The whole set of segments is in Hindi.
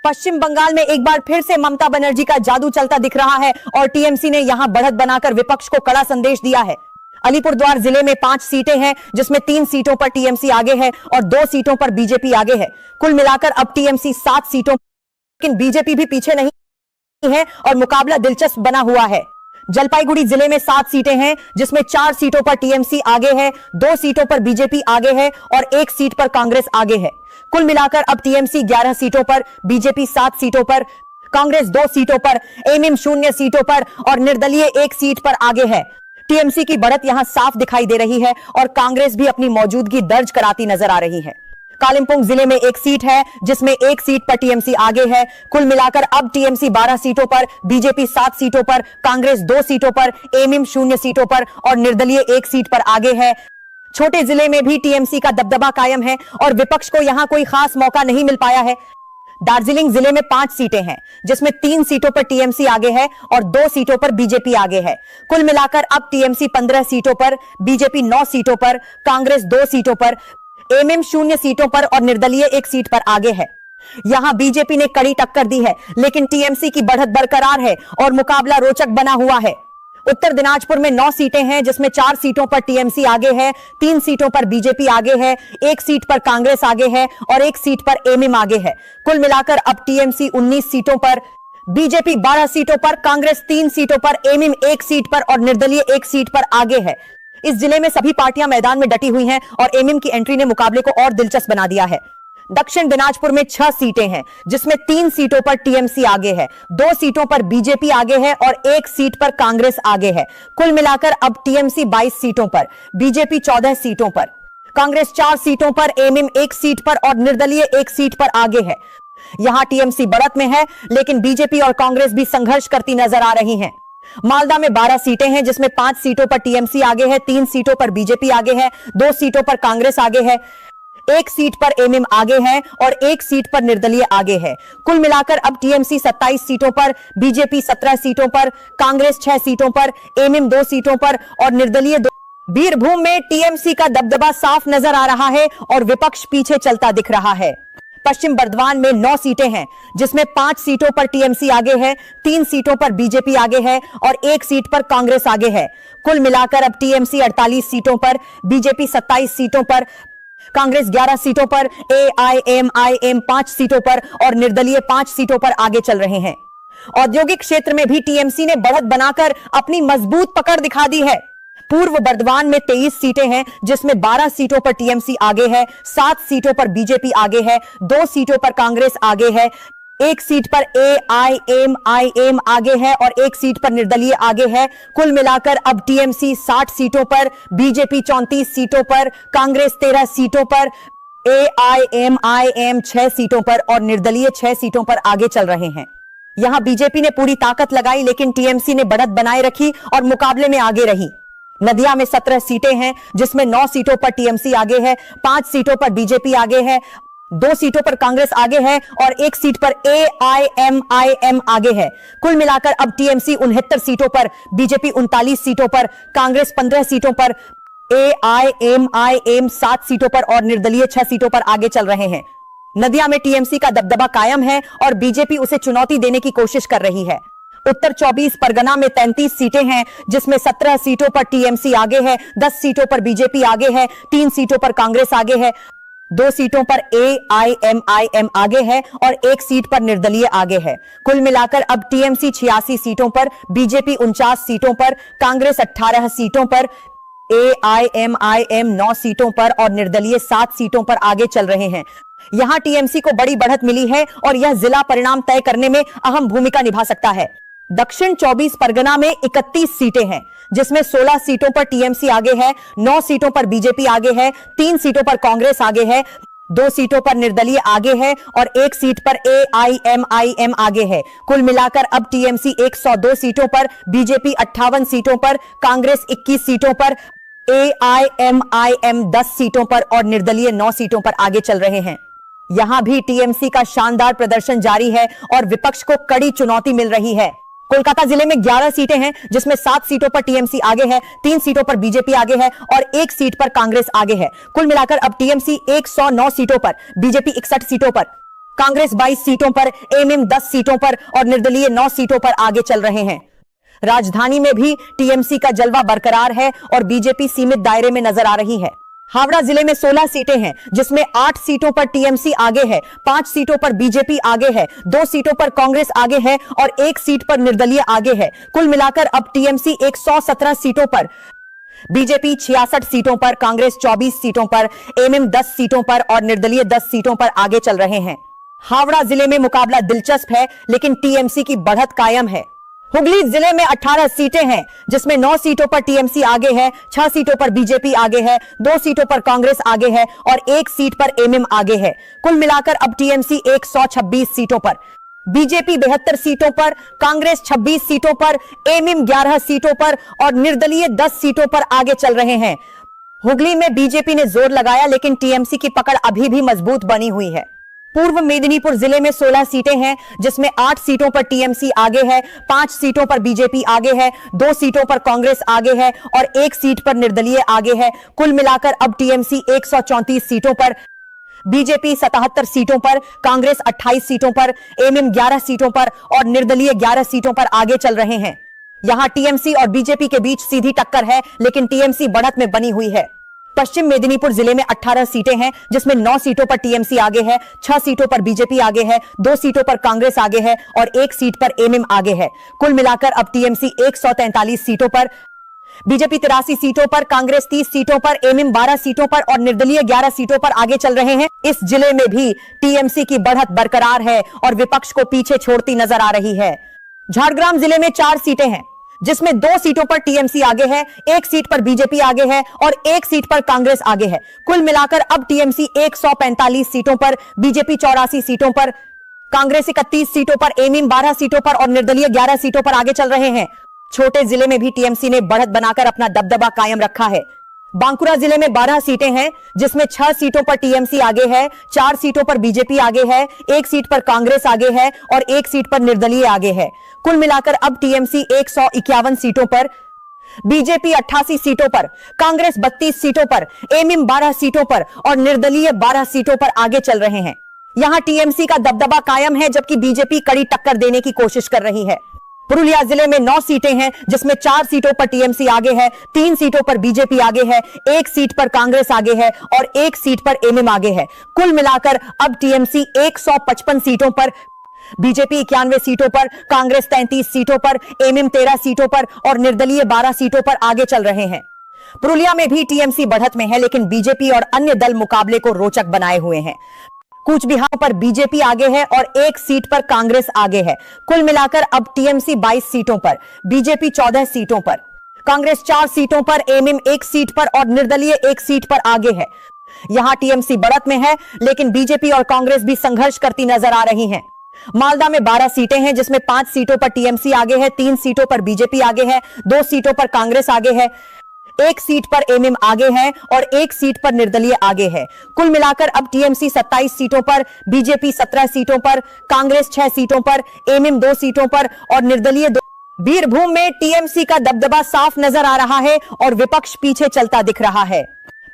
पश्चिम बंगाल में एक बार फिर से ममता बनर्जी का जादू चलता दिख रहा है और टीएमसी ने यहां बढ़त बनाकर विपक्ष को कड़ा संदेश दिया है। अलीपुरद्वार जिले में 5 सीटें हैं, जिसमें 3 सीटों पर टीएमसी आगे है और 2 सीटों पर बीजेपी आगे है। कुल मिलाकर अब टीएमसी 7 सीटों, लेकिन बीजेपी भी पीछे नहीं है और मुकाबला दिलचस्प बना हुआ है। जलपाईगुड़ी जिले में 7 सीटें हैं, जिसमें 4 सीटों पर टीएमसी आगे है, 2 सीटों पर बीजेपी आगे है और 1 सीट पर कांग्रेस आगे है। कुल मिलाकर अब टीएमसी 11 सीटों पर, बीजेपी 7 सीटों पर, कांग्रेस 2 सीटों पर, एमएम 0 सीटों पर और निर्दलीय 1 सीट पर आगे है। टीएमसी की बढ़त यहां साफ दिखाई दे रही है और कांग्रेस भी अपनी मौजूदगी दर्ज कराती नजर आ रही है। कालिम्पोंग जिले में 1 सीट है, जिसमें 1 सीट पर टीएमसी आगे है। कुल मिलाकर अब टीएमसी 12 सीटों पर, बीजेपी 7 सीटों पर, कांग्रेस 2 सीटों पर, एमएम 0 सीटों पर और निर्दलीय 1 सीट पर आगे है। छोटे जिले में भी टीएमसी का दबदबा कायम है और विपक्ष को यहां कोई खास मौका नहीं मिल पाया है। दार्जिलिंग जिले में 5 सीटें हैं, जिसमें 3 सीटों पर टीएमसी आगे है और 2 सीटों पर बीजेपी आगे है। कुल मिलाकर अब टीएमसी 15 सीटों पर, बीजेपी 9 सीटों पर, कांग्रेस 2 सीटों पर, एमएम 0 सीटों पर और निर्दलीय 1 सीट पर आगे है। यहां बीजेपी ने कड़ी टक्कर दी है, लेकिन टीएमसी की बढ़त बरकरार है और मुकाबला रोचक बना हुआ है। उत्तर दिनाजपुर में 9 सीटें हैं, जिसमें 4 सीटों पर टीएमसी आगे है, 3 सीटों पर बीजेपी आगे है, 1 सीट पर कांग्रेस आगे है और 1 सीट पर एमएम आगे है। कुल मिलाकर अब टीएमसी 19 सीटों पर, बीजेपी 12 सीटों पर, कांग्रेस 3 सीटों पर, एमएम 1 सीट पर और निर्दलीय 1 सीट पर आगे है। इस जिले में सभी पार्टियां मैदान में डटी हुई हैं और एमएम की एंट्री ने मुकाबले को और दिलचस्प बना दिया है। दक्षिण दिनाजपुर में 6 सीटें हैं, जिसमें 3 सीटों पर टीएमसी आगे है, 2 सीटों पर बीजेपी आगे है और 1 सीट पर कांग्रेस आगे है। कुल मिलाकर अब टीएमसी 22 सीटों पर, बीजेपी 14 सीटों पर, कांग्रेस 4 सीटों पर, एमएम 1 सीट पर और निर्दलीय 1 सीट पर आगे है। यहां टीएमसी बढ़त में है, लेकिन बीजेपी और कांग्रेस भी संघर्ष करती नजर आ रही हैं। मालदा में 12 सीटें हैं, जिसमें 5 सीटों पर टीएमसी आगे है, 3 सीटों पर बीजेपी आगे है, 2 सीटों पर कांग्रेस आगे है, 1 सीट पर एमएम आगे है और 1 सीट पर निर्दलीय आगे है। कुल मिलाकर अब टीएमसी 27 सीटों पर, बीजेपी 17 सीटों पर, कांग्रेस 6 सीटों पर, एमएम 2 सीटों पर और निर्दलीय 2। बीरभूम में टीएमसी का दबदबा साफ नजर आ रहा है और विपक्ष पीछे चलता दिख रहा है। पश्चिम बर्धमान में 9 सीटें हैं, जिसमें 5 सीटों पर टीएमसी आगे है, 3 सीटों पर बीजेपी आगे है और 1 सीट पर कांग्रेस आगे है। कुल मिलाकर अब टीएमसी 48 सीटों पर, बीजेपी 27 सीटों पर, कांग्रेस 11 सीटों पर, एआईएमआईएम 5 सीटों पर और निर्दलीय 5 सीटों पर आगे चल रहे हैं। औद्योगिक क्षेत्र में भी टीएमसी ने बढ़त बनाकर अपनी मजबूत पकड़ दिखा दी है। पूर्व बर्धमान में 23 सीटें हैं, जिसमें 12 सीटों पर टीएमसी आगे है, 7 सीटों पर बीजेपी आगे है, 2 सीटों पर कांग्रेस आगे है, 1 सीट पर एआईएमआईएम आगे है और 1 सीट पर निर्दलीय आगे है। कुल मिलाकर अब टीएमसी 60 सीटों पर, बीजेपी 34 सीटों पर, कांग्रेस 13 सीटों पर, एआईएमआईएम 6 सीटों पर और निर्दलीय 6 सीटों पर आगे चल रहे हैं। यहां बीजेपी ने पूरी ताकत लगाई, लेकिन टीएमसी ने बढ़त बनाए रखी और मुकाबले में आगे रही। नदिया में 17 सीटें हैं, जिसमें 9 सीटों पर टीएमसी आगे है, 5 सीटों पर बीजेपी आगे है, 2 सीटों पर कांग्रेस आगे है और 1 सीट पर एआईएमआईएम आगे है। कुल मिलाकर अब टीएमसी 69 सीटों पर, बीजेपी 39 सीटों पर, कांग्रेस 15 सीटों पर, एआईएमआईएम 7 सीटों पर और निर्दलीय 6 सीटों पर आगे चल रहे हैं। नदिया में टीएमसी का दबदबा कायम है और बीजेपी उसे चुनौती देने की कोशिश कर रही है। उत्तर 24 परगना में 33 सीटें हैं, जिसमें 17 सीटों पर टीएमसी आगे है, 10 सीटों पर बीजेपी आगे है, 3 सीटों पर कांग्रेस आगे है, 2 सीटों पर एआईएमआईएम आगे है और 1 सीट पर निर्दलीय आगे है। कुल मिलाकर अब टीएमसी 86 सीटों पर, बीजेपी 49 सीटों पर, कांग्रेस 18 सीटों पर, एआईएमआईएम 9 सीटों पर और निर्दलीय 7 सीटों पर आगे चल रहे हैं। यहां टीएमसी को बड़ी बढ़त मिली है और यह जिला परिणाम तय करने में अहम भूमिका निभा सकता है। दक्षिण 24 परगना में 31 सीटें हैं, जिसमें 16 सीटों पर टीएमसी आगे है, 9 सीटों पर बीजेपी आगे है, 3 सीटों पर कांग्रेस आगे है, 2 सीटों पर निर्दलीय आगे है और 1 सीट पर एआईएमआईएम आगे है। कुल मिलाकर अब टीएमसी 102 सीटों पर, बीजेपी 58 सीटों पर, कांग्रेस 21 सीटों पर, एआईएमआईएम 10 सीटों पर और निर्दलीय 9 सीटों पर आगे चल रहे हैं। यहां भी टीएमसी का शानदार प्रदर्शन जारी है और विपक्ष को कड़ी चुनौती मिल रही है। कोलकाता जिले में 11 सीटें हैं, जिसमें 7 सीटों पर टीएमसी आगे है, 3 सीटों पर बीजेपी आगे है और 1 सीट पर कांग्रेस आगे है। कुल मिलाकर अब टीएमसी 109 सीटों पर, बीजेपी 61 सीटों पर, कांग्रेस 22 सीटों पर, एमएम 10 सीटों पर और निर्दलीय 9 सीटों पर आगे चल रहे हैं। राजधानी में भी टीएमसी का जलवा बरकरार है और बीजेपी सीमित दायरे में नजर आ रही है। हावड़ा जिले में 16 सीटें हैं, जिसमें 8 सीटों पर टीएमसी आगे है, 5 सीटों पर बीजेपी आगे है, 2 सीटों पर कांग्रेस आगे है और 1 सीट पर निर्दलीय आगे है। कुल मिलाकर अब टीएमसी 117 सीटों पर, बीजेपी 66 सीटों पर, कांग्रेस 24 सीटों पर, एमएम 10 सीटों पर और निर्दलीय 10 सीटों पर आगे चल रहे हैं। हावड़ा जिले में मुकाबला दिलचस्प है, लेकिन टीएमसी की बढ़त कायम है। हुगली जिले में 18 सीटें हैं, जिसमें 9 सीटों पर टीएमसी आगे है, 6 सीटों पर बीजेपी आगे है, 2 सीटों पर कांग्रेस आगे है और 1 सीट पर एमएम आगे है। कुल मिलाकर अब टीएमसी 126 सीटों पर, बीजेपी 72 सीटों पर, कांग्रेस 26 सीटों पर, एमएम 11 सीटों पर और निर्दलीय 10 सीटों पर आगे चल रहे हैं। हुगली में बीजेपी ने जोर लगाया, लेकिन टीएमसी की पकड़ अभी भी मजबूत बनी हुई है। पूर्व मेदिनीपुर जिले में 16 सीटें हैं, जिसमें 8 सीटों पर टीएमसी आगे है, 5 सीटों पर बीजेपी आगे है, 2 सीटों पर कांग्रेस आगे है और 1 सीट पर निर्दलीय आगे है। कुल मिलाकर अब टीएमसी 134 सीटों पर, बीजेपी 77 सीटों पर, कांग्रेस 28 सीटों पर, एमएम 11 सीटों पर और निर्दलीय 11 सीटों पर आगे चल रहे हैं। यहां टीएमसी और बीजेपी के बीच सीधी टक्कर है, लेकिन टीएमसी बढ़त में बनी हुई है। पश्चिम मेदिनीपुर जिले में 18 सीटें हैं, जिसमें 9 सीटों पर टीएमसी आगे है, 6 सीटों पर बीजेपी आगे है, 2 सीटों पर कांग्रेस आगे है और 1 सीट पर एमएम आगे है। कुल मिलाकर अब टीएमसी 143 सीटों पर, बीजेपी 83 सीटों पर, कांग्रेस 30 सीटों पर, एमएम 12 सीटों पर और निर्दलीय 11 सीटों पर आगे चल रहे हैं। इस जिले में भी टीएमसी की बढ़त बरकरार है और विपक्ष को पीछे छोड़ती नजर आ रही है। झारग्राम जिले में 4 सीटें हैं, जिसमें 2 सीटों पर टीएमसी आगे है, 1 सीट पर बीजेपी आगे है और 1 सीट पर कांग्रेस आगे है। कुल मिलाकर अब टीएमसी 145 सीटों पर, बीजेपी 84 सीटों पर, कांग्रेस 31 सीटों पर, एमएम 12 सीटों पर और निर्दलीय 11 सीटों पर आगे चल रहे हैं। छोटे जिले में भी टीएमसी ने बढ़त बनाकर अपना दबदबा कायम रखा है। बांकुरा जिले में 12 सीटें हैं, जिसमें 6 सीटों पर टीएमसी आगे है, 4 सीटों पर बीजेपी आगे है, 1 सीट पर कांग्रेस आगे है और 1 सीट पर निर्दलीय आगे है। कुल मिलाकर अब टीएमसी 151 सीटों पर, बीजेपी 88 सीटों पर, कांग्रेस 32 सीटों पर, एमएम 12 सीटों पर और निर्दलीय 12 सीटों पर आगे चल रहे हैं। यहां टीएमसी का दबदबा कायम है, जबकि बीजेपी कड़ी टक्कर देने की कोशिश कर रही है। पुरुलिया जिले में 9 सीटें हैं, जिसमें 4 सीटों पर टीएमसी आगे है, 3 सीटों पर बीजेपी आगे है, 1 सीट पर कांग्रेस आगे है और 1 सीट पर एमएम आगे है। कुल मिलाकर अब टीएमसी 155 सीटों पर, बीजेपी 91 सीटों पर, कांग्रेस 33 सीटों पर, एमएम 13 सीटों पर और निर्दलीय 12 सीटों पर आगे चल रहे हैं। पुरुलिया में भी टीएमसी बढ़त में है, लेकिन बीजेपी और अन्य दल मुकाबले को रोचक बनाए हुए हैं। कूच बिहार पर बीजेपी आगे है और 1 सीट पर कांग्रेस आगे है। कुल मिलाकर अब टीएमसी 22 सीटों पर, बीजेपी 14 सीटों पर, कांग्रेस 4 सीटों पर, एमएम 1 सीट पर और निर्दलीय 1 सीट पर आगे है। यहां टीएमसी बढ़त में है, लेकिन बीजेपी और कांग्रेस भी संघर्ष करती नजर आ रही हैं। मालदा में 12 सीटें हैं, जिसमें 5 सीटों पर टीएमसी आगे है, 3 सीटों पर बीजेपी आगे है, 2 सीटों पर कांग्रेस आगे है, 1 सीट पर एमएम आगे है और 1 सीट पर निर्दलीय आगे है। कुल मिलाकर अब टीएमसी 27 सीटों पर, बीजेपी 17 सीटों पर, कांग्रेस 6 सीटों पर, एमएम 2 सीटों पर और निर्दलीय 2। बीरभूम में टीएमसी का दबदबा साफ नजर आ रहा है और विपक्ष पीछे चलता दिख रहा है।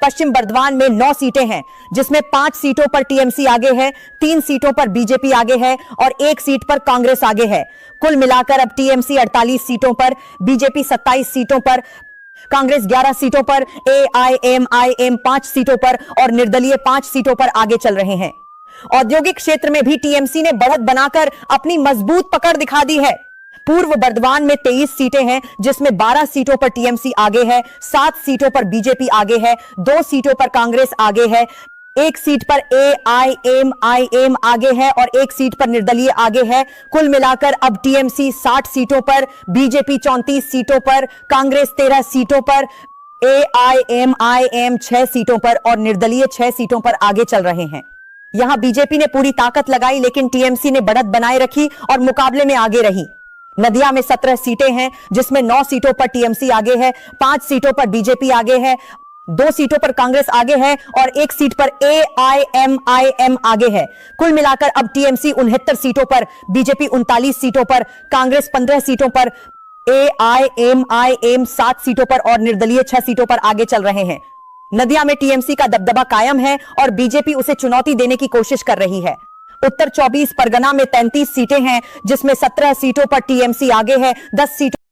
पश्चिम बर्धमान में 9 सीटें हैं, जिसमें 5 सीटों पर टीएमसी आगे है, 3 सीटों पर बीजेपी आगे है और 1 सीट पर कांग्रेस आगे है। कुल मिलाकर अब टीएमसी 48 सीटों पर, बीजेपी 27 सीटों पर, कांग्रेस 11 सीटों पर, एआईएमआईएम 5 सीटों पर और निर्दलीय 5 सीटों पर आगे चल रहे हैं। औद्योगिक क्षेत्र में भी टीएमसी ने बढ़त बनाकर अपनी मजबूत पकड़ दिखा दी है। पूर्व बर्धमान में 23 सीटें हैं, जिसमें 12 सीटों पर टीएमसी आगे है, 7 सीटों पर बीजेपी आगे है, 2 सीटों पर कांग्रेस आगे है, 1 सीट पर एआईएमआईएम आगे है और 1 सीट पर निर्दलीय आगे है। कुल मिलाकर अब टीएमसी 60 सीटों पर, बीजेपी 34 सीटों पर, कांग्रेस 13 सीटों पर, एआईएमआईएम 6 सीटों पर और निर्दलीय 6 सीटों पर आगे चल रहे हैं। यहां बीजेपी ने पूरी ताकत लगाई, लेकिन टीएमसी ने बढ़त बनाए रखी और मुकाबले में आगे रही। नदिया में 17 सीटें हैं, जिसमें 9 सीटों पर टीएमसी आगे है, 5 सीटों पर बीजेपी आगे है, 2 सीटों पर कांग्रेस आगे है और 1 सीट पर एआईएमआईएम आगे है। कुल मिलाकर अब टीएमसी 69 सीटों पर, बीजेपी 39 सीटों पर, कांग्रेस 15 सीटों पर, एआईएमआईएम 7 सीटों पर और निर्दलीय 6 सीटों पर आगे चल रहे हैं। नदिया में टीएमसी का दबदबा कायम है और बीजेपी उसे चुनौती देने की कोशिश कर रही है। उत्तर 24 परगना में 33 सीटें हैं, जिसमें 17 सीटों पर टीएमसी आगे है, 10 सीटों